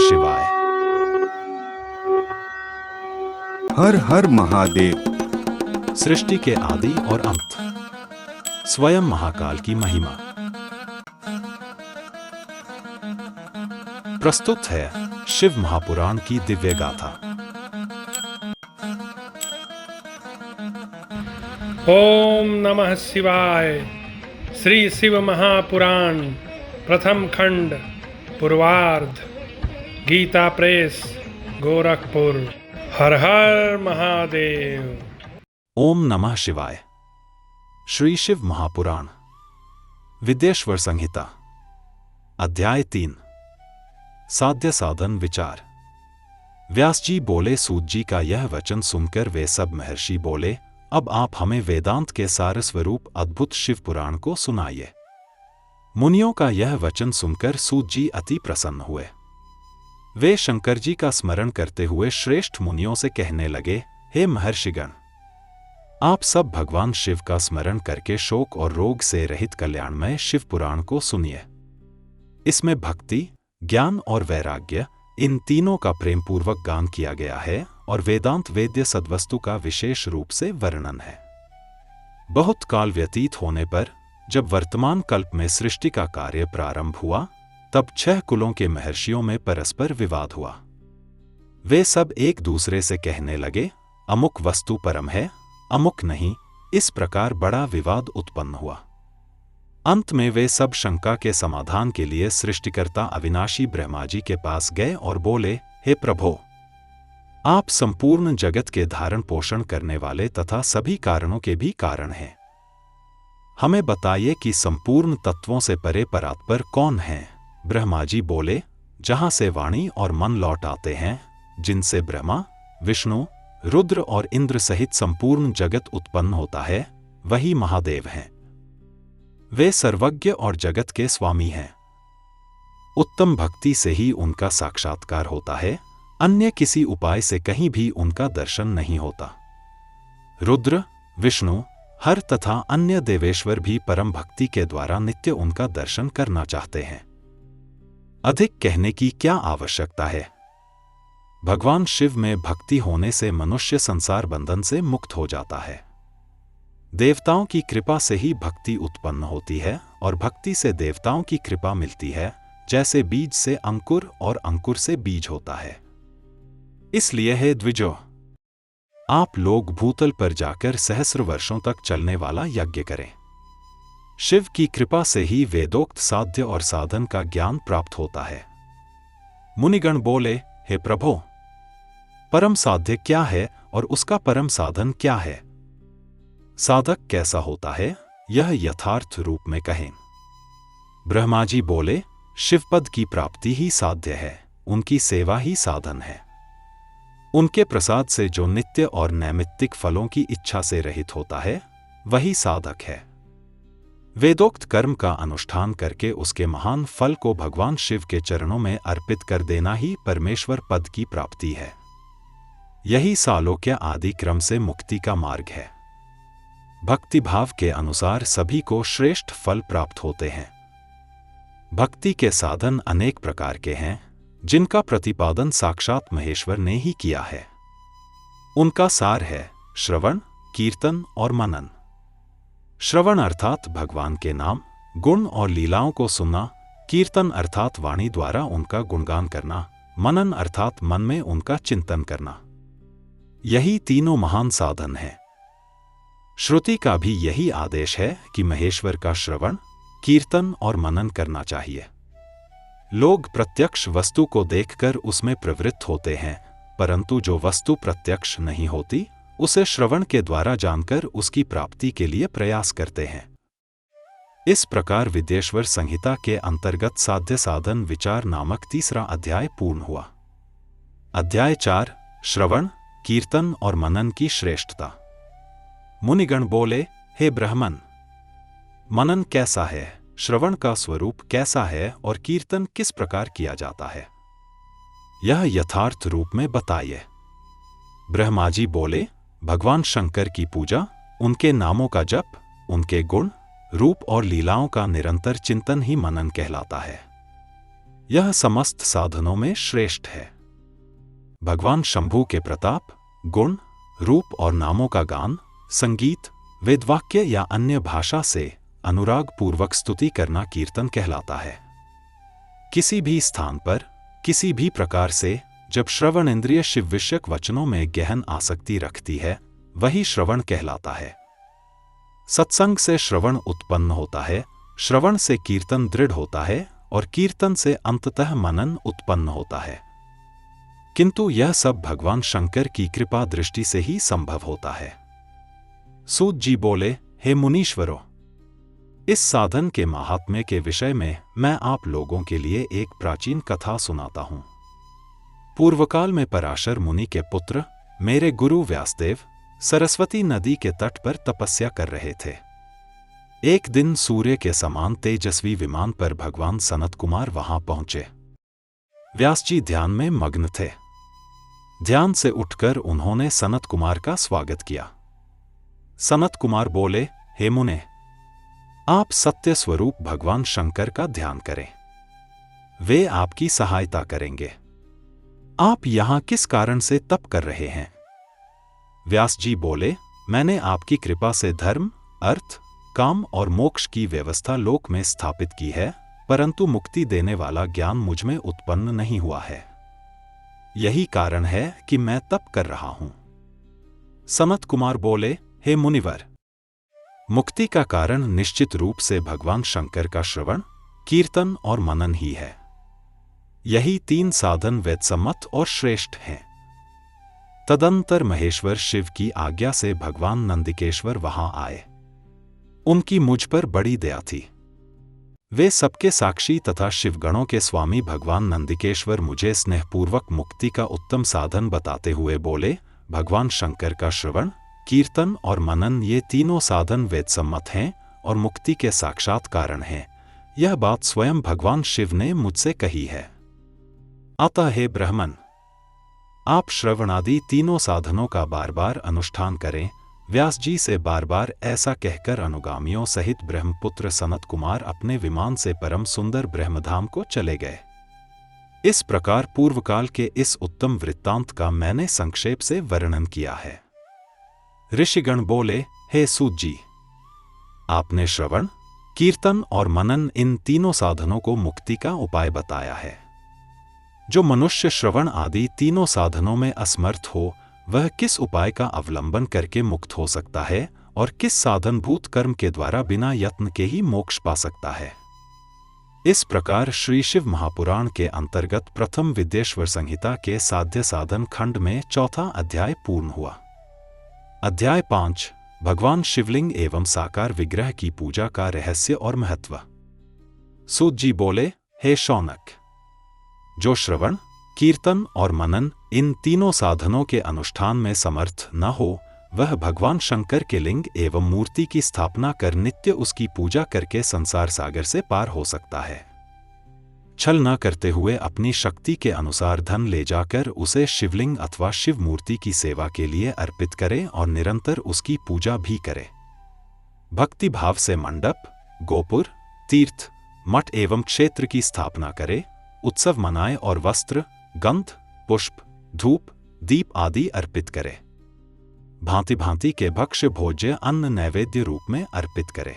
शिवाय। हर हर महादेव। सृष्टि के आदि और अंत, स्वयं महाकाल की महिमा। प्रस्तुत है शिव महापुराण की दिव्य गाथा। ओम नमः शिवाय। श्री शिव महापुराण प्रथम खंड पूर्वार्ध। गीता प्रेस, गोरखपुर। हर हर महादेव। ओम नमः शिवाय। श्री शिव महापुराण, विद्येश्वर संहिता, अध्याय 3, साध्य साधन विचार। व्यास जी बोले, सूत जी का यह वचन सुनकर वे सब महर्षि बोले, अब आप हमें वेदांत के सार स्वरूप अद्भुत शिव पुराण को सुनाइए। मुनियों का यह वचन सुनकर सूत जी अति प्रसन्न हुए। वे शंकर जी का स्मरण करते हुए श्रेष्ठ मुनियों से कहने लगे, हे महर्षिगण, आप सब भगवान शिव का स्मरण करके शोक और रोग से रहित कल्याणमय शिव पुराण को सुनिए। इसमें भक्ति, ज्ञान और वैराग्य, इन तीनों का प्रेम पूर्वक गान किया गया है और वेदांत वेद्य सद्वस्तु का विशेष रूप से वर्णन है। बहुत काल व्यतीत होने पर जब वर्तमान कल्प में सृष्टि का कार्य प्रारंभ हुआ, तब 6 कुलों के महर्षियों में परस्पर विवाद हुआ। वे सब एक दूसरे से कहने लगे, अमुक वस्तु परम है, अमुक नहीं। इस प्रकार बड़ा विवाद उत्पन्न हुआ। अंत में वे सब शंका के समाधान के लिए सृष्टिकर्ता अविनाशी ब्रह्मा जी के पास गए और बोले, हे प्रभो, आप संपूर्ण जगत के धारण पोषण करने वाले तथा सभी कारणों के भी कारण हैं। हमें बताइए कि संपूर्ण तत्वों से परे परात्पर कौन है? ब्रह्मा जी बोले, जहां से वाणी और मन लौट आते हैं, जिनसे ब्रह्मा, विष्णु, रुद्र और इंद्र सहित संपूर्ण जगत उत्पन्न होता है, वही महादेव हैं। वे सर्वज्ञ और जगत के स्वामी हैं। उत्तम भक्ति से ही उनका साक्षात्कार होता है, अन्य किसी उपाय से कहीं भी उनका दर्शन नहीं होता। रुद्र, विष्णु, हर तथा अन्य देवेश्वर भी परम भक्ति के द्वारा नित्य उनका दर्शन करना चाहते हैं। अधिक कहने की क्या आवश्यकता है? भगवान शिव में भक्ति होने से मनुष्य संसार बंधन से मुक्त हो जाता है। देवताओं की कृपा से ही भक्ति उत्पन्न होती है और भक्ति से देवताओं की कृपा मिलती है, जैसे बीज से अंकुर और अंकुर से बीज होता है। इसलिए हे द्विजो, आप लोग भूतल पर जाकर सहस्र वर्षों तक चलने वाला यज्ञ करें। शिव की कृपा से ही वेदोक्त साध्य और साधन का ज्ञान प्राप्त होता है। मुनिगण बोले, हे प्रभो, परम साध्य क्या है और उसका परम साधन क्या है? साधक कैसा होता है, यह यथार्थ रूप में कहें। ब्रह्मा जी बोले, शिवपद की प्राप्ति ही साध्य है, उनकी सेवा ही साधन है। उनके प्रसाद से जो नित्य और नैमित्तिक फलों की इच्छा से रहित होता है, वही साधक है। वेदोक्त कर्म का अनुष्ठान करके उसके महान फल को भगवान शिव के चरणों में अर्पित कर देना ही परमेश्वर पद की प्राप्ति है। यही सालोक्य आदि क्रम से मुक्ति का मार्ग है। भक्ति भाव के अनुसार सभी को श्रेष्ठ फल प्राप्त होते हैं। भक्ति के साधन अनेक प्रकार के हैं, जिनका प्रतिपादन साक्षात महेश्वर ने ही किया है। उनका सार है श्रवण, कीर्तन और मनन। श्रवण अर्थात भगवान के नाम, गुण और लीलाओं को सुनना, कीर्तन अर्थात वाणी द्वारा उनका गुणगान करना, मनन अर्थात मन में उनका चिंतन करना। यही तीनों महान साधन हैं। श्रुति का भी यही आदेश है कि महेश्वर का श्रवण, कीर्तन और मनन करना चाहिए। लोग प्रत्यक्ष वस्तु को देखकर उसमें प्रवृत्त होते हैं, परंतु जो वस्तु प्रत्यक्ष नहीं होती, उसे श्रवण के द्वारा जानकर उसकी प्राप्ति के लिए प्रयास करते हैं। इस प्रकार विद्येश्वर संहिता के अंतर्गत साध्य साधन विचार नामक तीसरा अध्याय पूर्ण हुआ। अध्याय 4, श्रवण, कीर्तन और मनन की श्रेष्ठता। मुनिगण बोले, हे ब्राह्मण, मनन कैसा है, श्रवण का स्वरूप कैसा है और कीर्तन किस प्रकार किया जाता है, यह यथार्थ रूप में बताइए। ब्रह्मा जी बोले, भगवान शंकर की पूजा, उनके नामों का जप, उनके गुण, रूप और लीलाओं का निरंतर चिंतन ही मनन कहलाता है। यह समस्त साधनों में श्रेष्ठ है। भगवान शंभू के प्रताप, गुण, रूप और नामों का गान, संगीत, वेदवाक्य या अन्य भाषा से अनुराग पूर्वक स्तुति करना कीर्तन कहलाता है। किसी भी स्थान पर, किसी भी प्रकार से जब श्रवण इंद्रिय शिव विषयक वचनों में गहन आसक्ति रखती है, वही श्रवण कहलाता है। सत्संग से श्रवण उत्पन्न होता है, श्रवण से कीर्तन दृढ़ होता है और कीर्तन से अंततः मनन उत्पन्न होता है। किंतु यह सब भगवान शंकर की कृपा दृष्टि से ही संभव होता है। सूत जी बोले, हे मुनीश्वरों, इस साधन के महात्म्य के विषय में मैं आप लोगों के लिए एक प्राचीन कथा सुनाता हूं। पूर्वकाल में पराशर मुनि के पुत्र मेरे गुरु व्यासदेव सरस्वती नदी के तट पर तपस्या कर रहे थे। एक दिन सूर्य के समान तेजस्वी विमान पर भगवान सनत कुमार वहां पहुंचे। व्यास जी ध्यान में मग्न थे। ध्यान से उठकर उन्होंने सनत कुमार का स्वागत किया। सनत कुमार बोले, हे मुने, आप सत्य स्वरूप भगवान शंकर का ध्यान करें, वे आपकी सहायता करेंगे। आप यहां किस कारण से तप कर रहे हैं? व्यास जी बोले, मैंने आपकी कृपा से धर्म, अर्थ, काम और मोक्ष की व्यवस्था लोक में स्थापित की है, परंतु मुक्ति देने वाला ज्ञान मुझ में उत्पन्न नहीं हुआ है। यही कारण है कि मैं तप कर रहा हूं। सनत कुमार बोले, हे मुनिवर, मुक्ति का कारण निश्चित रूप से भगवान शंकर का श्रवण, कीर्तन और मनन ही है। यही तीन साधन वेदसम्मत और श्रेष्ठ हैं। तदंतर महेश्वर शिव की आज्ञा से भगवान नंदिकेश्वर वहां आए। उनकी मुझ पर बड़ी दया थी। वे सबके साक्षी तथा शिवगणों के स्वामी भगवान नंदिकेश्वर मुझे स्नेहपूर्वक मुक्ति का उत्तम साधन बताते हुए बोले, भगवान शंकर का श्रवण, कीर्तन और मनन ये तीनों साधन वेदसम्मत हैं और मुक्ति के साक्षात कारण हैं। यह बात स्वयं भगवान शिव ने मुझसे कही है। अतः हे ब्राह्मण, आप श्रवणादि तीनों साधनों का बार बार अनुष्ठान करें। व्यास जी से बार बार ऐसा कहकर अनुगामियों सहित ब्रह्मपुत्र सनत कुमार अपने विमान से परम सुंदर ब्रह्मधाम को चले गए। इस प्रकार पूर्वकाल के इस उत्तम वृत्तांत का मैंने संक्षेप से वर्णन किया है। ऋषिगण बोले, हे सूत जी, आपने श्रवण, कीर्तन और मनन इन तीनों साधनों को मुक्ति का उपाय बताया है। जो मनुष्य श्रवण आदि तीनों साधनों में असमर्थ हो, वह किस उपाय का अवलंबन करके मुक्त हो सकता है और किस साधनभूत कर्म के द्वारा बिना यत्न के ही मोक्ष पा सकता है। इस प्रकार श्री शिव महापुराण के अंतर्गत प्रथम विद्येश्वर संहिता के साध्य साधन खंड में चौथा अध्याय पूर्ण हुआ। अध्याय 5, भगवान शिवलिंग एवं साकार विग्रह की पूजा का रहस्य और महत्व। सूत जी बोले, हे शौनक, जो श्रवण, कीर्तन और मनन इन तीनों साधनों के अनुष्ठान में समर्थ न हो, वह भगवान शंकर के लिंग एवं मूर्ति की स्थापना कर नित्य उसकी पूजा करके संसार सागर से पार हो सकता है। छल न करते हुए अपनी शक्ति के अनुसार धन ले जाकर उसे शिवलिंग अथवा शिव मूर्ति की सेवा के लिए अर्पित करे और निरंतर उसकी पूजा भी करे। भक्ति भाव से मंडप, गोपुर, तीर्थ, मठ एवं क्षेत्र की स्थापना करे, उत्सव मनाए और वस्त्र, गंध, पुष्प, धूप, दीप आदि अर्पित करे। भांति भांति के भक्ष्य भोज्य अन्न नैवेद्य रूप में अर्पित करे।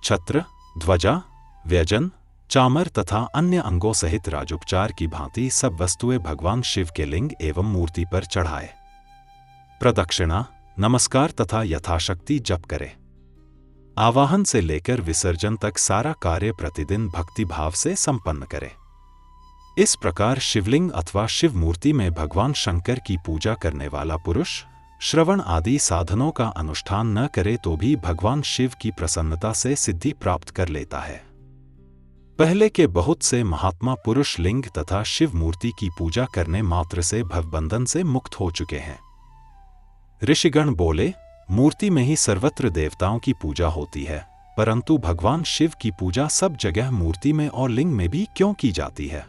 छत्र, ध्वजा, व्यजन, चामर तथा अन्य अंगों सहित राजोपचार की भांति सब वस्तुएं भगवान शिव के लिंग एवं मूर्ति पर चढ़ाए। प्रदक्षिणा, नमस्कार तथा यथाशक्ति जप करे। आवाहन से लेकर विसर्जन तक सारा कार्य प्रतिदिन भक्ति भाव से संपन्न करे। इस प्रकार शिवलिंग अथवा शिव मूर्ति में भगवान शंकर की पूजा करने वाला पुरुष श्रवण आदि साधनों का अनुष्ठान न करे तो भी भगवान शिव की प्रसन्नता से सिद्धि प्राप्त कर लेता है। पहले के बहुत से महात्मा पुरुष लिंग तथा शिव मूर्ति की पूजा करने मात्र से भवबंधन से मुक्त हो चुके हैं। ऋषिगण बोले, मूर्ति में ही सर्वत्र देवताओं की पूजा होती है, परंतु भगवान शिव की पूजा सब जगह मूर्ति में और लिंग में भी क्यों की जाती है?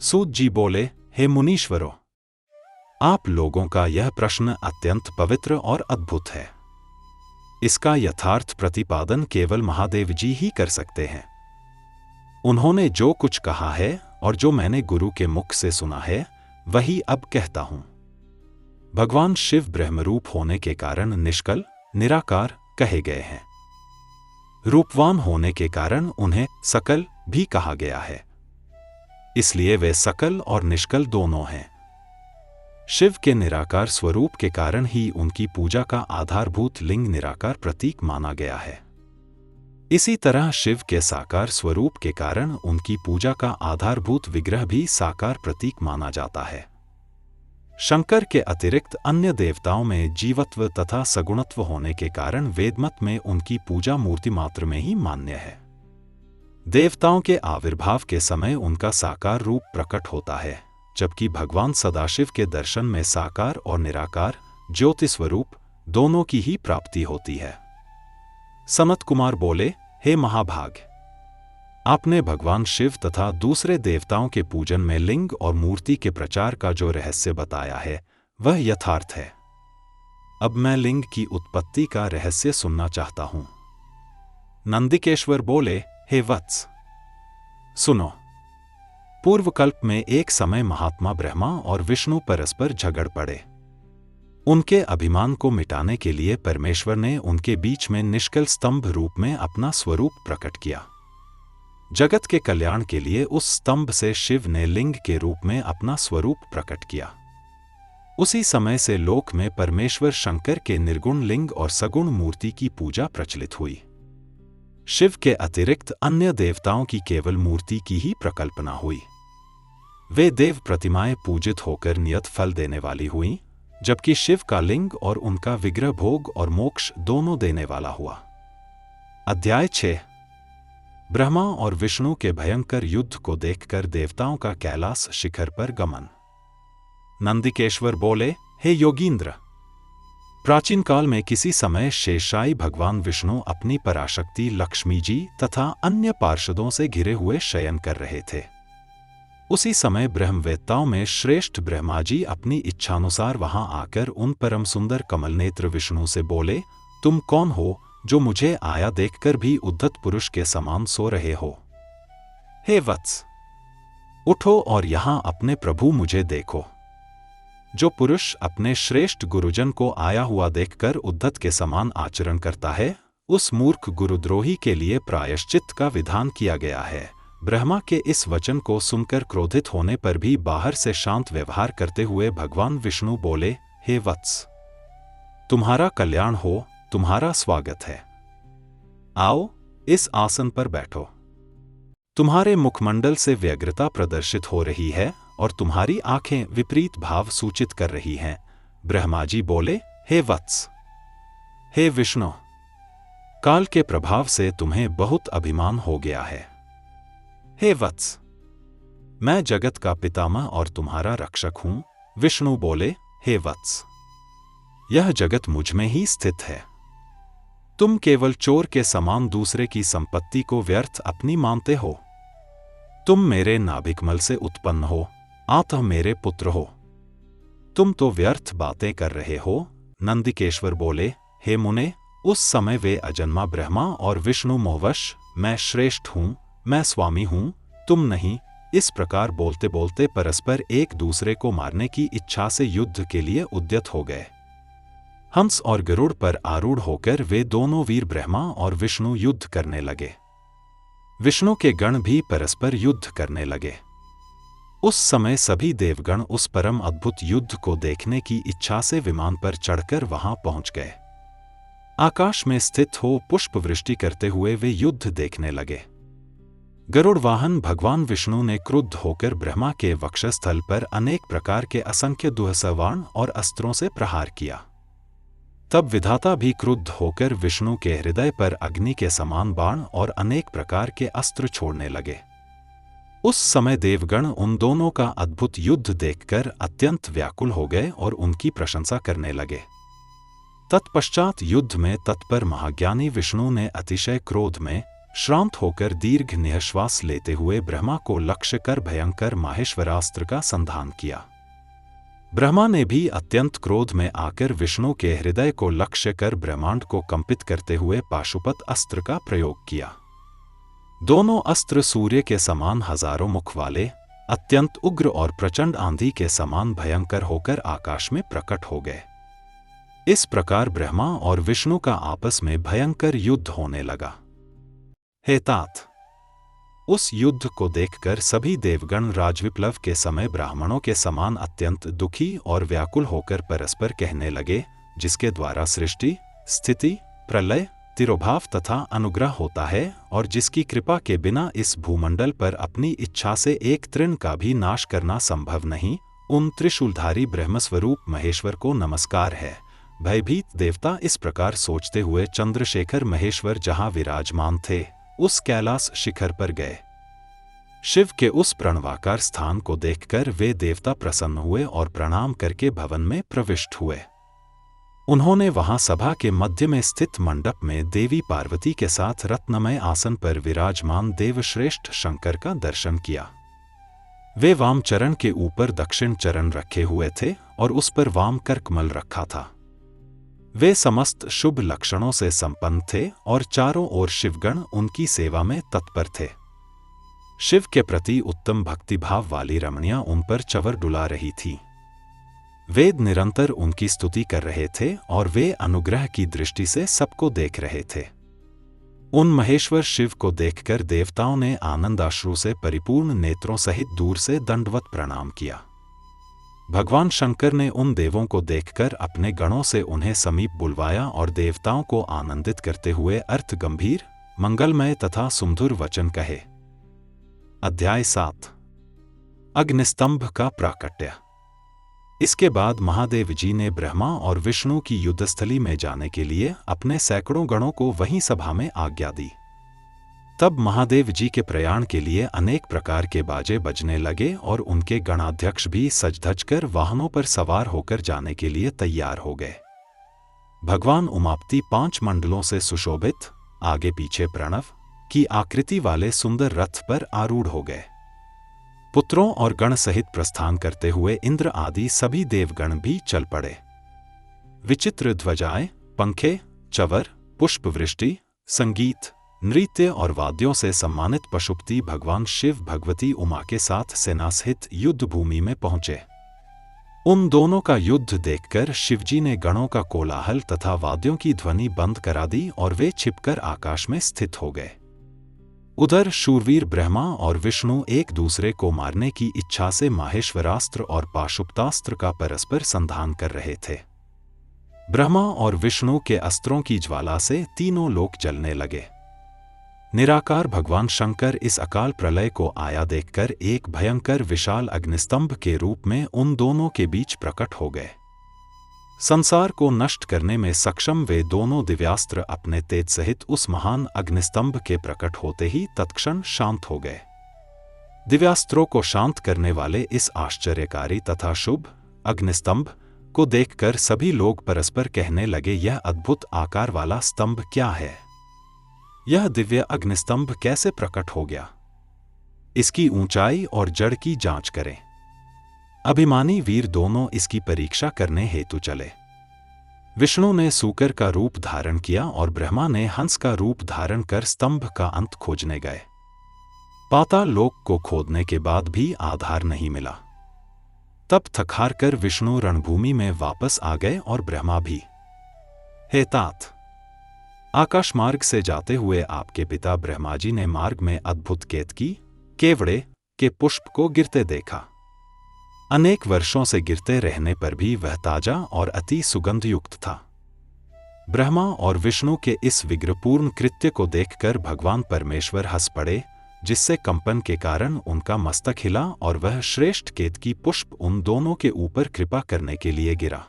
सूत जी बोले, हे मुनीश्वरों, आप लोगों का यह प्रश्न अत्यंत पवित्र और अद्भुत है। इसका यथार्थ प्रतिपादन केवल महादेव जी ही कर सकते हैं। उन्होंने जो कुछ कहा है और जो मैंने गुरु के मुख से सुना है वही अब कहता हूं। भगवान शिव ब्रह्मरूप होने के कारण निष्कल, निराकार कहे गए हैं। रूपवान होने के कारण उन्हें सकल भी कहा गया है, इसलिए वे सकल और निष्कल दोनों हैं। शिव के निराकार स्वरूप के कारण ही उनकी पूजा का आधारभूत लिंग निराकार प्रतीक माना गया है। इसी तरह शिव के साकार स्वरूप के कारण उनकी पूजा का आधारभूत विग्रह भी साकार प्रतीक माना जाता है। शंकर के अतिरिक्त अन्य देवताओं में जीवत्व तथा सगुणत्व होने के कारण वेदमत में उनकी पूजा मूर्ति मात्र में ही मान्य है। देवताओं के आविर्भाव के समय उनका साकार रूप प्रकट होता है, जबकि भगवान सदाशिव के दर्शन में साकार और निराकार ज्योति स्वरूप दोनों की ही प्राप्ति होती है। सनत कुमार बोले, हे महाभाग, आपने भगवान शिव तथा दूसरे देवताओं के पूजन में लिंग और मूर्ति के प्रचार का जो रहस्य बताया है वह यथार्थ है। अब मैं लिंग की उत्पत्ति का रहस्य सुनना चाहता हूं। नंदिकेश्वर बोले, हे वत्स, सुनो। पूर्व कल्प में एक समय महात्मा ब्रह्मा और विष्णु परस्पर झगड़ पड़े। उनके अभिमान को मिटाने के लिए परमेश्वर ने उनके बीच में निष्कल स्तंभ रूप में अपना स्वरूप प्रकट किया। जगत के कल्याण के लिए उस स्तंभ से शिव ने लिंग के रूप में अपना स्वरूप प्रकट किया। उसी समय से लोक में परमेश्वर शंकर के निर्गुण लिंग और सगुण मूर्ति की पूजा प्रचलित हुई। शिव के अतिरिक्त अन्य देवताओं की केवल मूर्ति की ही प्रकल्पना हुई। वे देव प्रतिमाएं पूजित होकर नियत फल देने वाली हुईं, जबकि शिव का लिंग और उनका विग्रह भोग और मोक्ष दोनों देने वाला हुआ। अध्याय 6। ब्रह्मा और विष्णु के भयंकर युद्ध को देखकर देवताओं का कैलाश शिखर पर गमन। नंदिकेश्वर बोले, हे योगींद्र, प्राचीन काल में किसी समय शेषशायी भगवान विष्णु अपनी पराशक्ति लक्ष्मी जी तथा अन्य पार्षदों से घिरे हुए शयन कर रहे थे। उसी समय ब्रह्मवेत्ताओं में श्रेष्ठ ब्रह्मा जी अपनी इच्छानुसार वहां आकर उन परम सुंदर कमल नेत्र विष्णु से बोले, तुम कौन हो जो मुझे आया देखकर भी उद्धत पुरुष के समान सो रहे हो? हे वत्स, उठो और यहां अपने प्रभु मुझे देखो। जो पुरुष अपने श्रेष्ठ गुरुजन को आया हुआ देखकर उद्धत के समान आचरण करता है, उस मूर्ख गुरुद्रोही के लिए प्रायश्चित का विधान किया गया है। ब्रह्मा के इस वचन को सुनकर क्रोधित होने पर भी बाहर से शांत व्यवहार करते हुए भगवान विष्णु बोले, हे वत्स, तुम्हारा कल्याण हो, तुम्हारा स्वागत है। आओ, इस आसन पर बैठो। तुम्हारे मुखमंडल से व्यग्रता प्रदर्शित हो रही है और तुम्हारी आंखें विपरीत भाव सूचित कर रही हैं। ब्रह्मा जी बोले, हे वत्स, हे विष्णु, काल के प्रभाव से तुम्हें बहुत अभिमान हो गया है। हे वत्स, मैं जगत का पितामह और तुम्हारा रक्षक हूं। विष्णु बोले, हे वत्स, यह जगत मुझ में ही स्थित है। तुम केवल चोर के समान दूसरे की संपत्ति को व्यर्थ अपनी मानते हो। तुम मेरे नाभिकमल से उत्पन्न हो, अतः मेरे पुत्र हो। तुम तो व्यर्थ बातें कर रहे हो। नंदिकेश्वर बोले, हे मुने, उस समय वे अजन्मा ब्रह्मा और विष्णु मोहवश, मैं श्रेष्ठ हूं, मैं स्वामी हूं, तुम नहीं, इस प्रकार बोलते बोलते परस्पर एक दूसरे को मारने की इच्छा से युद्ध के लिए उद्यत हो गए। हंस और गरुड़ पर आरूढ़ होकर वे दोनों वीर ब्रह्मा और विष्णु युद्ध करने लगे। विष्णु के गण भी परस्पर युद्ध करने लगे। उस समय सभी देवगण उस परम अद्भुत युद्ध को देखने की इच्छा से विमान पर चढ़कर वहां पहुंच गए। आकाश में स्थित हो पुष्प वृष्टि करते हुए वे युद्ध देखने लगे। गरुड़ वाहन भगवान विष्णु ने क्रुद्ध होकर ब्रह्मा के वक्षस्थल पर अनेक प्रकार के असंख्य दुहसवाण और अस्त्रों से प्रहार किया। तब विधाता भी क्रुद्ध होकर विष्णु के हृदय पर अग्नि के समान बाण और अनेक प्रकार के अस्त्र छोड़ने लगे। उस समय देवगण उन दोनों का अद्भुत युद्ध देखकर अत्यंत व्याकुल हो गए और उनकी प्रशंसा करने लगे। तत्पश्चात युद्ध में तत्पर महाज्ञानी विष्णु ने अतिशय क्रोध में श्रांत होकर दीर्घ निःश्वास लेते हुए ब्रह्मा को लक्ष्य कर भयंकर माहेश्वरास्त्र का संधान किया। ब्रह्मा ने भी अत्यंत क्रोध में आकर विष्णु के हृदय को लक्ष्य कर ब्रह्मांड को कंपित करते हुए पाशुपत अस्त्र का प्रयोग किया। दोनों अस्त्र सूर्य के समान हजारों मुख वाले, अत्यंत उग्र और प्रचंड आंधी के समान भयंकर होकर आकाश में प्रकट हो गए। इस प्रकार ब्रह्मा और विष्णु का आपस में भयंकर युद्ध होने लगा। हे तात, उस युद्ध को देखकर सभी देवगण राजविप्लव के समय ब्राह्मणों के समान अत्यंत दुखी और व्याकुल होकर परस्पर कहने लगे, जिसके द्वारा सृष्टि, स्थिति, प्रलय, तिरोभाव तथा अनुग्रह होता है और जिसकी कृपा के बिना इस भूमंडल पर अपनी इच्छा से एक तृण का भी नाश करना संभव नहीं, उन त्रिशूलधारी ब्रह्मस्वरूप महेश्वर को नमस्कार है। भयभीत देवता इस प्रकार सोचते हुए चंद्रशेखर महेश्वर जहां विराजमान थे, उस कैलाश शिखर पर गए। शिव के उस प्रणवाकार स्थान को देखकर वे देवता प्रसन्न हुए और प्रणाम करके भवन में प्रविष्ट हुए। उन्होंने वहां सभा के मध्य में स्थित मंडप में देवी पार्वती के साथ रत्नमय आसन पर विराजमान देवश्रेष्ठ शंकर का दर्शन किया। वे वाम चरण के ऊपर दक्षिण चरण रखे हुए थे और उस पर वाम करकमल रखा था। वे समस्त शुभ लक्षणों से संपन्न थे और चारों ओर शिवगण उनकी सेवा में तत्पर थे। शिव के प्रति उत्तम भक्तिभाव वाली रमणियां उन पर चंवर डुला रही थीं। वेद निरंतर उनकी स्तुति कर रहे थे और वे अनुग्रह की दृष्टि से सबको देख रहे थे। उन महेश्वर शिव को देखकर देवताओं ने आनंदाश्रु से परिपूर्ण नेत्रों सहित दूर से दंडवत प्रणाम किया। भगवान शंकर ने उन देवों को देखकर अपने गणों से उन्हें समीप बुलवाया और देवताओं को आनंदित करते हुए अर्थ गंभीर, मंगलमय तथा सुमधुर वचन कहे। अध्याय 7 अग्निस्तंभ का प्राकट्य। इसके बाद महादेव जी ने ब्रह्मा और विष्णु की युद्धस्थली में जाने के लिए अपने सैकड़ों गणों को वहीं सभा में आज्ञा दी। तब महादेव जी के प्रयाण के लिए अनेक प्रकार के बाजे बजने लगे और उनके गणाध्यक्ष भी सज-धज कर वाहनों पर सवार होकर जाने के लिए तैयार हो गए। भगवान उमापति 5 मंडलों से सुशोभित, आगे पीछे प्रणव की आकृति वाले सुंदर रथ पर आरूढ़ हो गए। पुत्रों और गण सहित प्रस्थान करते हुए इंद्र आदि सभी देवगण भी चल पड़े। विचित्र ध्वजाएं, पंखे, चंवर, पुष्पवृष्टि, संगीत, नृत्य और वाद्यों से सम्मानित पशुपति भगवान शिव भगवती उमा के साथ सेना सहित युद्ध भूमि में पहुंचे। उन दोनों का युद्ध देखकर शिवजी ने गणों का कोलाहल तथा वाद्यों की ध्वनि बंद करा दी और वे छिपकर आकाश में स्थित हो गए। उधर शूरवीर ब्रह्मा और विष्णु एक दूसरे को मारने की इच्छा से माहेश्वरास्त्र और पाशुपतास्त्र का परस्पर संधान कर रहे थे। ब्रह्मा और विष्णु के अस्त्रों की ज्वाला से तीनों लोक जलने लगे। निराकार भगवान शंकर इस अकाल प्रलय को आया देखकर एक भयंकर विशाल अग्निस्तंभ के रूप में उन दोनों के बीच प्रकट हो गए। संसार को नष्ट करने में सक्षम वे दोनों दिव्यास्त्र अपने तेज सहित उस महान अग्निस्तंभ के प्रकट होते ही तत्क्षण शांत हो गए। दिव्यास्त्रों को शांत करने वाले इस आश्चर्यकारी तथा शुभ अग्निस्तंभ को देखकर सभी लोग परस्पर कहने लगे, यह अद्भुत आकार वाला स्तंभ क्या है? यह दिव्य अग्निस्तंभ कैसे प्रकट हो गया? इसकी ऊंचाई और जड़ की जांच करें। अभिमानी वीर दोनों इसकी परीक्षा करने हेतु चले। विष्णु ने सूकर का रूप धारण किया और ब्रह्मा ने हंस का रूप धारण कर स्तंभ का अंत खोजने गए। पाताल लोक को खोदने के बाद भी आधार नहीं मिला। तब थक-हार कर विष्णु रणभूमि में वापस आ गए और ब्रह्मा भी। हे तात, आकाश मार्ग से जाते हुए आपके पिता ब्रह्मा जी ने मार्ग में अद्भुत केतकी, केवड़े के पुष्प को गिरते देखा। अनेक वर्षों से गिरते रहने पर भी वह ताजा और अति सुगंध युक्त था। ब्रह्मा और विष्णु के इस विग्रहपूर्ण कृत्य को देखकर भगवान परमेश्वर हंस पड़े, जिससे कंपन के कारण उनका मस्तक हिला और वह श्रेष्ठ केतकी पुष्प उन दोनों के ऊपर कृपा करने के लिए गिरा।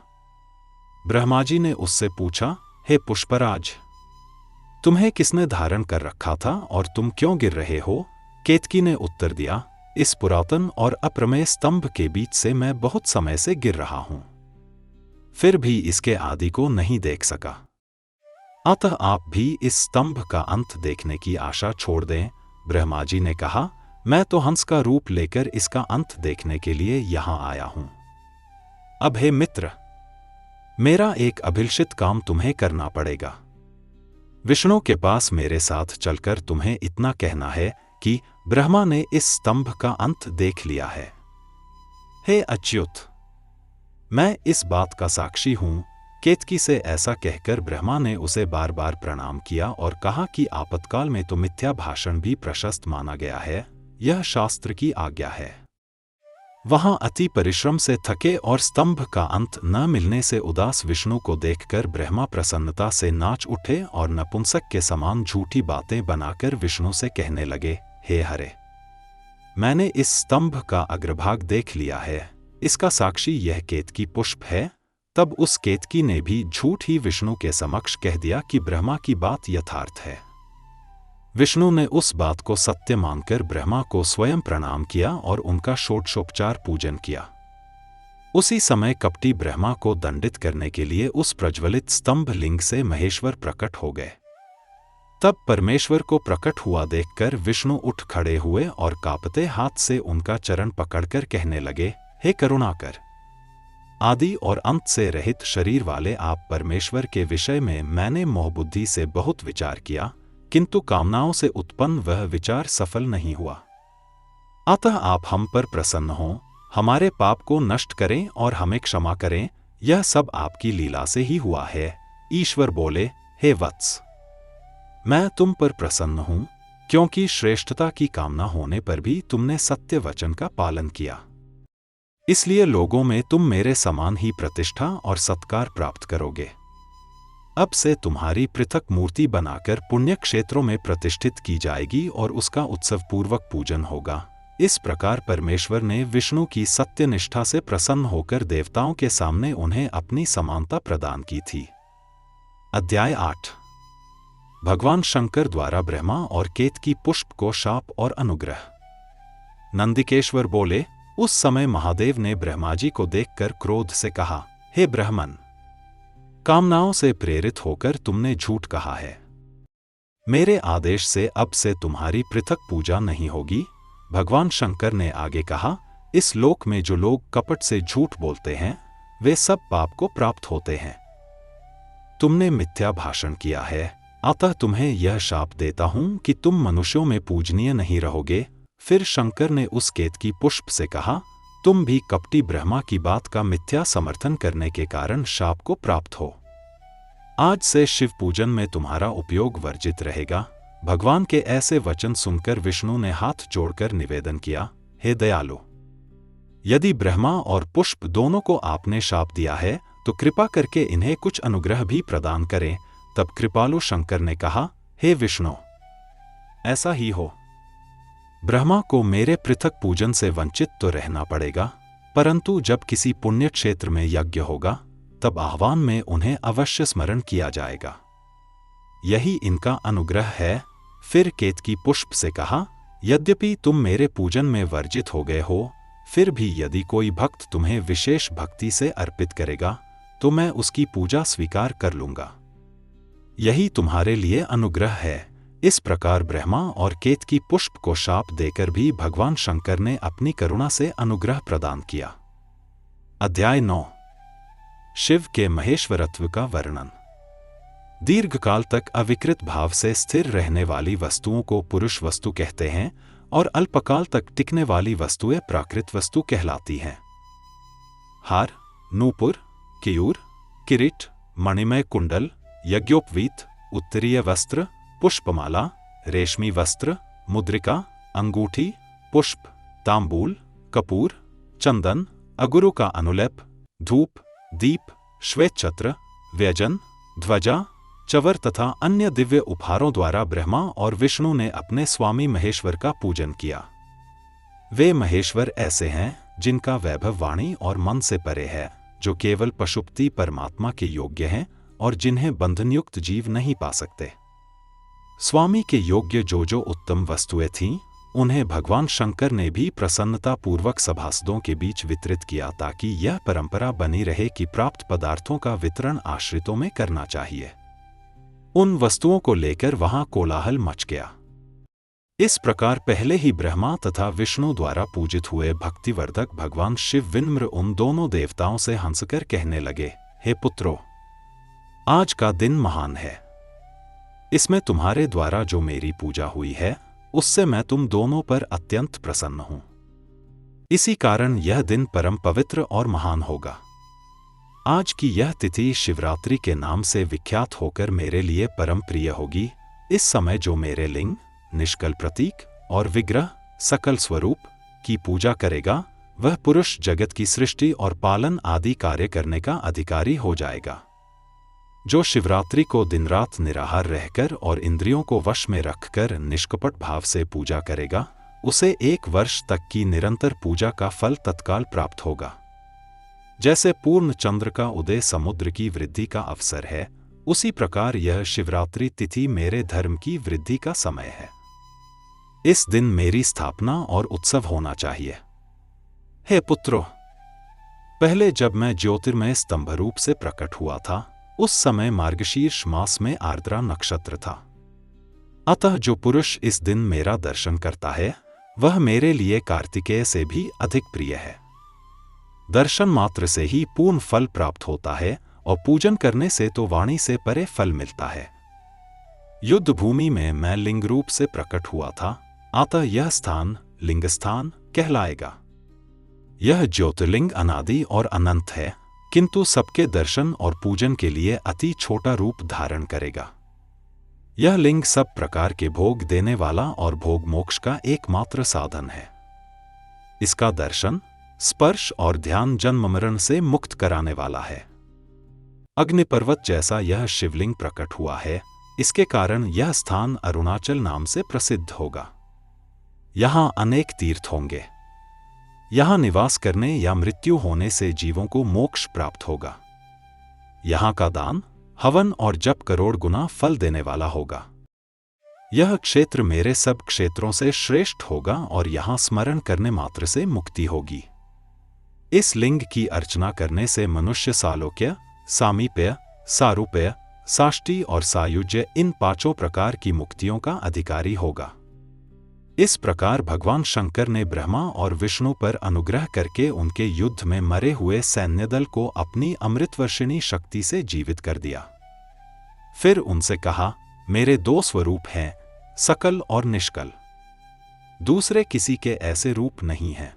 ब्रह्मा जी ने उससे पूछा, हे पुष्पराज, तुम्हें किसने धारण कर रखा था और तुम क्यों गिर रहे हो? केतकी ने उत्तर दिया, इस पुरातन और अप्रमेय स्तंभ के बीच से मैं बहुत समय से गिर रहा हूं, फिर भी इसके आदि को नहीं देख सका। अतः आप भी इस स्तंभ का अंत देखने की आशा छोड़ दें। ब्रह्मा जी ने कहा, मैं तो हंस का रूप लेकर इसका अंत देखने के लिए यहां आया हूं। अब हे मित्र, मेरा एक अभिलषित काम तुम्हें करना पड़ेगा। विष्णु के पास मेरे साथ चलकर तुम्हें इतना कहना है कि ब्रह्मा ने इस स्तंभ का अंत देख लिया है। हे अच्युत, मैं इस बात का साक्षी हूं। केतकी से ऐसा कहकर ब्रह्मा ने उसे बार बार प्रणाम किया और कहा कि आपातकाल में तो मिथ्या भाषण भी प्रशस्त माना गया है, यह शास्त्र की आज्ञा है। वहां अति परिश्रम से थके और स्तंभ का अंत न मिलने से उदास विष्णु को देखकर ब्रह्मा प्रसन्नता से नाच उठे और नपुंसक के समान झूठी बातें बनाकर विष्णु से कहने लगे, हे हरे, मैंने इस स्तंभ का अग्रभाग देख लिया है, इसका साक्षी यह केतकी पुष्प है। तब उस केतकी ने भी झूठ ही विष्णु के समक्ष कह दिया कि ब्रह्मा की बात यथार्थ है। विष्णु ने उस बात को सत्य मानकर ब्रह्मा को स्वयं प्रणाम किया और उनका षोडशोपचार पूजन किया। उसी समय कपटी ब्रह्मा को दंडित करने के लिए उस प्रज्वलित स्तंभ लिंग से महेश्वर प्रकट हो गए। तब परमेश्वर को प्रकट हुआ देखकर विष्णु उठ खड़े हुए और कांपते हाथ से उनका चरण पकड़कर कहने लगे, हे करुणाकर, आदि और अंत से रहित शरीर वाले आप परमेश्वर के विषय में मैंने मोहबुद्धि से बहुत विचार किया, किंतु कामनाओं से उत्पन्न वह विचार सफल नहीं हुआ। अतः आप हम पर प्रसन्न हों, हमारे पाप को नष्ट करें और हमें क्षमा करें, यह सब आपकी लीला से ही हुआ है। ईश्वर बोले, हे वत्स, मैं तुम पर प्रसन्न हूं, क्योंकि श्रेष्ठता की कामना होने पर भी तुमने सत्य वचन का पालन किया। इसलिए लोगों में तुम मेरे समान ही प्रतिष्ठा और सत्कार प्राप्त करोगे। अब से तुम्हारी पृथक मूर्ति बनाकर पुण्य क्षेत्रों में प्रतिष्ठित की जाएगी और उसका उत्सव पूर्वक पूजन होगा। इस प्रकार परमेश्वर ने विष्णु की सत्यनिष्ठा से प्रसन्न होकर देवताओं के सामने उन्हें अपनी समानता प्रदान की थी। अध्याय 8। भगवान शंकर द्वारा ब्रह्मा और केतकी पुष्प को शाप और अनुग्रह। नंदिकेश्वर बोले, उस समय महादेव ने ब्रह्मा जी को देखकर क्रोध से कहा, हे ब्राह्मण, कामनाओं से प्रेरित होकर तुमने झूठ कहा है। मेरे आदेश से अब से तुम्हारी पृथक पूजा नहीं होगी। भगवान शंकर ने आगे कहा, इस लोक में जो लोग कपट से झूठ बोलते हैं वे सब पाप को प्राप्त होते हैं। तुमने मिथ्या भाषण किया है, अतः तुम्हें यह शाप देता हूं कि तुम मनुष्यों में पूजनीय नहीं रहोगे। फिर शंकर ने उस केतकी पुष्प से कहा, तुम भी कपटी ब्रह्मा की बात का मिथ्या समर्थन करने के कारण शाप को प्राप्त हो। आज से शिव पूजन में तुम्हारा उपयोग वर्जित रहेगा। भगवान के ऐसे वचन सुनकर विष्णु ने हाथ जोड़कर निवेदन किया, हे दयालु, यदि ब्रह्मा और पुष्प दोनों को आपने शाप दिया है तो कृपा करके इन्हें कुछ अनुग्रह भी प्रदान करें। तब कृपालु शंकर ने कहा, हे विष्णु, ऐसा ही हो। ब्रह्मा को मेरे पृथक पूजन से वंचित तो रहना पड़ेगा, परंतु जब किसी पुण्य क्षेत्र में यज्ञ होगा तब आह्वान में उन्हें अवश्य स्मरण किया जाएगा। यही इनका अनुग्रह है। फिर केतकी पुष्प से कहा, यद्यपि तुम मेरे पूजन में वर्जित हो गए हो, फिर भी यदि कोई भक्त तुम्हें विशेष भक्ति से अर्पित करेगा तो मैं उसकी पूजा स्वीकार कर लूंगा। यही तुम्हारे लिए अनुग्रह है। इस प्रकार ब्रह्मा और केतकी पुष्प को शाप देकर भी भगवान शंकर ने अपनी करुणा से अनुग्रह प्रदान किया। अध्याय 9। शिव के महेश्वरत्व का वर्णन। दीर्घकाल तक अविकृत भाव से स्थिर रहने वाली वस्तुओं को पुरुष वस्तु कहते हैं और अल्पकाल तक टिकने वाली वस्तुएं प्राकृत वस्तु कहलाती हैं। हार, नूपुर, केयूर, किरीट, मणिमय कुंडल, यज्ञोपवीत, उत्तरीय वस्त्र, पुष्पमाला, रेशमी वस्त्र, मुद्रिका, अंगूठी, पुष्प, तांबूल, कपूर, चंदन, अगुरु का अनुलेप, धूप, दीप, श्वेत छत्र, व्यजन, ध्वजा, चवर तथा अन्य दिव्य उपहारों द्वारा ब्रह्मा और विष्णु ने अपने स्वामी महेश्वर का पूजन किया। वे महेश्वर ऐसे हैं जिनका वैभव वाणी और मन से परे है, जो केवल पशुपति परमात्मा के योग्य हैं और जिन्हें बंधनयुक्त जीव नहीं पा सकते। स्वामी के योग्य जो जो उत्तम वस्तुएं थीं, उन्हें भगवान शंकर ने भी प्रसन्नता पूर्वक सभासदों के बीच वितरित किया ताकि यह परंपरा बनी रहे कि प्राप्त पदार्थों का वितरण आश्रितों में करना चाहिए। उन वस्तुओं को लेकर वहां कोलाहल मच गया। इस प्रकार पहले ही ब्रह्मा तथा विष्णु द्वारा पूजित हुए भक्तिवर्धक भगवान शिव विनम्र उन दोनों देवताओं से हंसकर कहने लगे, हे पुत्रों, आज का दिन महान है। इसमें तुम्हारे द्वारा जो मेरी पूजा हुई है उससे मैं तुम दोनों पर अत्यंत प्रसन्न हूं। इसी कारण यह दिन परम पवित्र और महान होगा। आज की यह तिथि शिवरात्रि के नाम से विख्यात होकर मेरे लिए परम प्रिय होगी। इस समय जो मेरे लिंग, निष्कल प्रतीक और विग्रह सकल स्वरूप की पूजा करेगा वह पुरुष जगत की सृष्टि और पालन आदि कार्य करने का अधिकारी हो जाएगा। जो शिवरात्रि को दिन रात निराहार रहकर और इंद्रियों को वश में रखकर निष्कपट भाव से पूजा करेगा उसे 1 वर्ष तक की निरंतर पूजा का फल तत्काल प्राप्त होगा। जैसे पूर्ण चंद्र का उदय समुद्र की वृद्धि का अवसर है, उसी प्रकार यह शिवरात्रि तिथि मेरे धर्म की वृद्धि का समय है। इस दिन मेरी स्थापना और उत्सव होना चाहिए। हे पुत्रों, पहले जब मैं ज्योतिर्मय स्तंभ रूप से प्रकट हुआ था उस समय मार्गशीर्ष मास में आर्द्रा नक्षत्र था। अतः जो पुरुष इस दिन मेरा दर्शन करता है वह मेरे लिए कार्तिकेय से भी अधिक प्रिय है। दर्शन मात्र से ही पूर्ण फल प्राप्त होता है और पूजन करने से तो वाणी से परे फल मिलता है। युद्ध भूमि में मैं लिंग रूप से प्रकट हुआ था, अतः यह स्थान लिंग स्थान कहलाएगा। यह ज्योतिर्लिंग अनादि और अनंत है, किंतु सबके दर्शन और पूजन के लिए अति छोटा रूप धारण करेगा। यह लिंग सब प्रकार के भोग देने वाला और भोग मोक्ष का एकमात्र साधन है। इसका दर्शन, स्पर्श और ध्यान जन्म मरण से मुक्त कराने वाला है। अग्निपर्वत जैसा यह शिवलिंग प्रकट हुआ है, इसके कारण यह स्थान अरुणाचल नाम से प्रसिद्ध होगा। यहां अनेक तीर्थ होंगे। यहां निवास करने या मृत्यु होने से जीवों को मोक्ष प्राप्त होगा। यहां का दान, हवन और जप करोड़ गुना फल देने वाला होगा। यह क्षेत्र मेरे सब क्षेत्रों से श्रेष्ठ होगा और यहां स्मरण करने मात्र से मुक्ति होगी। इस लिंग की अर्चना करने से मनुष्य सालोक्य, सामीप्य, सारूप्य, साष्टी और सायुज्य इन 5 प्रकार की मुक्तियों का अधिकारी होगा। इस प्रकार भगवान शंकर ने ब्रह्मा और विष्णु पर अनुग्रह करके उनके युद्ध में मरे हुए सैन्य दल को अपनी अमृतवर्षिणी शक्ति से जीवित कर दिया। फिर उनसे कहा, मेरे 2 स्वरूप हैं, सकल और निष्कल। दूसरे किसी के ऐसे रूप नहीं हैं।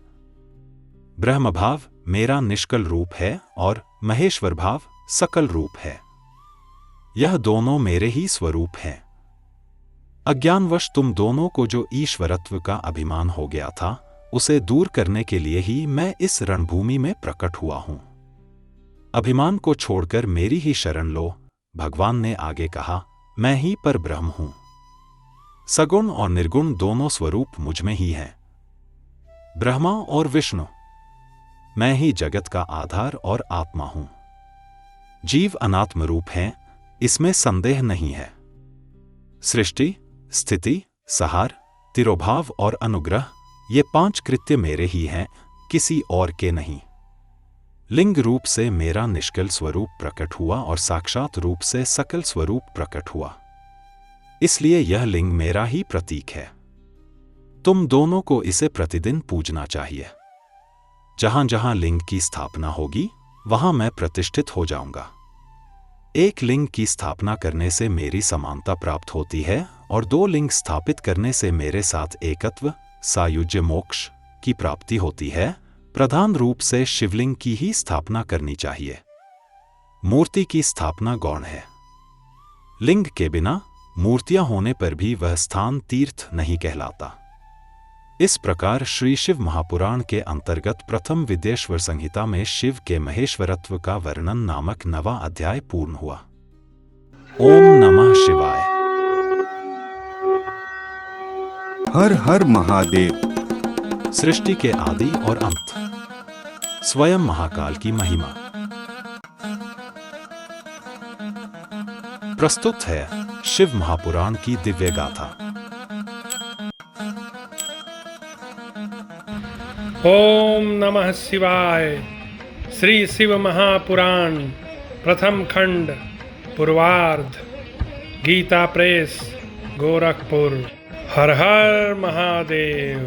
ब्रह्म भाव मेरा निष्कल रूप है और महेश्वर भाव सकल रूप है। यह दोनों मेरे ही स्वरूप हैं। अज्ञानवश तुम दोनों को जो ईश्वरत्व का अभिमान हो गया था उसे दूर करने के लिए ही मैं इस रणभूमि में प्रकट हुआ हूं। अभिमान को छोड़कर मेरी ही शरण लो। भगवान ने आगे कहा, मैं ही पर ब्रह्म हूं। सगुण और निर्गुण दोनों स्वरूप मुझ में ही हैं। ब्रह्मा और विष्णु, मैं ही जगत का आधार और आत्मा हूं। जीव अनात्म रूप हैं, इसमें संदेह नहीं है। सृष्टि, स्थिति, संहार, तिरोभाव और अनुग्रह ये 5 कृत्य मेरे ही हैं, किसी और के नहीं। लिंग रूप से मेरा निष्कल स्वरूप प्रकट हुआ और साक्षात रूप से सकल स्वरूप प्रकट हुआ, इसलिए यह लिंग मेरा ही प्रतीक है। तुम दोनों को इसे प्रतिदिन पूजना चाहिए। जहां जहां लिंग की स्थापना होगी वहां मैं प्रतिष्ठित हो जाऊंगा। एक लिंग की स्थापना करने से मेरी समानता प्राप्त होती है और 2 लिंग स्थापित करने से मेरे साथ एकत्व, सायुज्य मोक्ष की प्राप्ति होती है। प्रधान रूप से शिवलिंग की ही स्थापना करनी चाहिए। मूर्ति की स्थापना गौण है। लिंग के बिना मूर्तियां होने पर भी वह स्थान तीर्थ नहीं कहलाता। इस प्रकार श्री शिव महापुराण के अंतर्गत प्रथम विद्येश्वर संहिता में शिव के महेश्वरत्व का वर्णन नामक 9वां अध्याय पूर्ण हुआ। ओम नमः शिवाय। हर हर महादेव। सृष्टि के आदि और अंत, स्वयं महाकाल की महिमा। प्रस्तुत है शिव महापुराण की दिव्य गाथा। ओम नमः शिवाय। श्री शिव महापुराण प्रथम खंड पूर्वार्ध। गीता प्रेस, गोरखपुर। हर हर महादेव।